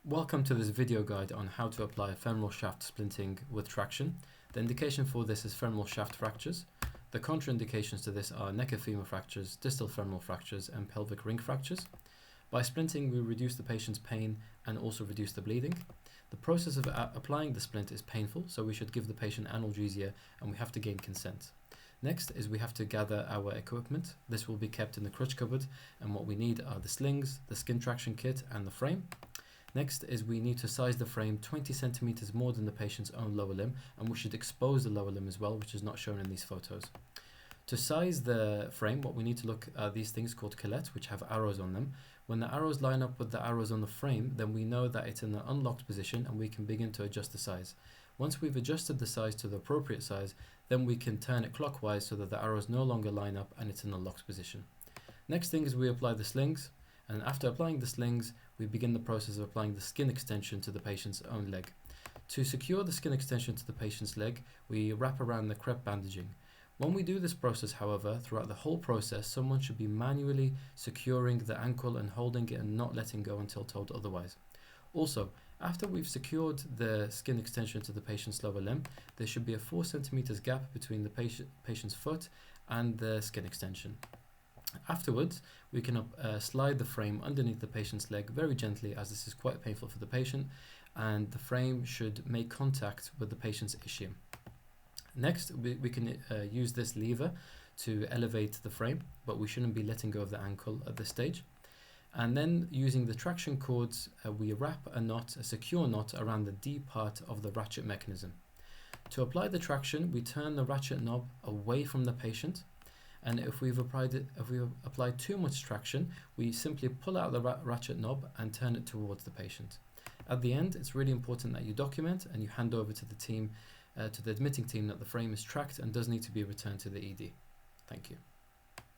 Welcome to this video guide on how to apply femoral shaft splinting with traction. The indication for this is femoral shaft fractures. The contraindications to this are neck of femur fractures, distal femoral fractures, and pelvic ring fractures. By splinting, we reduce the patient's pain and also reduce the bleeding. The process of applying the splint is painful, so we should give the patient analgesia and we have to gain consent. Next is we have to gather our equipment. This will be kept in the crutch cupboard, and what we need are the slings, the skin traction kit, and the frame. Next is we need to size the frame 20 centimeters more than the patient's own lower limb, and we should expose the lower limb as well, which is not shown in these photos. To size the frame, what we need to look at these things called collets, which have arrows on them. When the arrows line up with the arrows on the frame, then we know that it's in an unlocked position and we can begin to adjust the size. Once we've adjusted the size to the appropriate size, then we can turn it clockwise so that the arrows no longer line up and it's in a locked position. Next thing is we apply the slings, and after applying the slings, we begin the process of applying the skin extension to the patient's own leg. To secure the skin extension to the patient's leg, we wrap around the crepe bandaging. When we do this process, however, throughout the whole process, someone should be manually securing the ankle and holding it and not letting go until told otherwise. Also, after we've secured the skin extension to the patient's lower limb, there should be a 4 centimeters gap between the patient's foot and the skin extension. Afterwards, we can slide the frame underneath the patient's leg very gently, as this is quite painful for the patient, and the frame should make contact with the patient's ischium. Next, we can use this lever to elevate the frame, but we shouldn't be letting go of the ankle at this stage. And then using the traction cords, we wrap a secure knot around the D part of the ratchet mechanism. To apply the traction, we turn the ratchet knob away from the patient, and if we've applied too much traction, we simply pull out the ratchet knob and turn it towards the patient. At the end, it's really important that you document and you hand over to the team, to the admitting team, that the frame is tracked and does need to be returned to the ED. Thank you.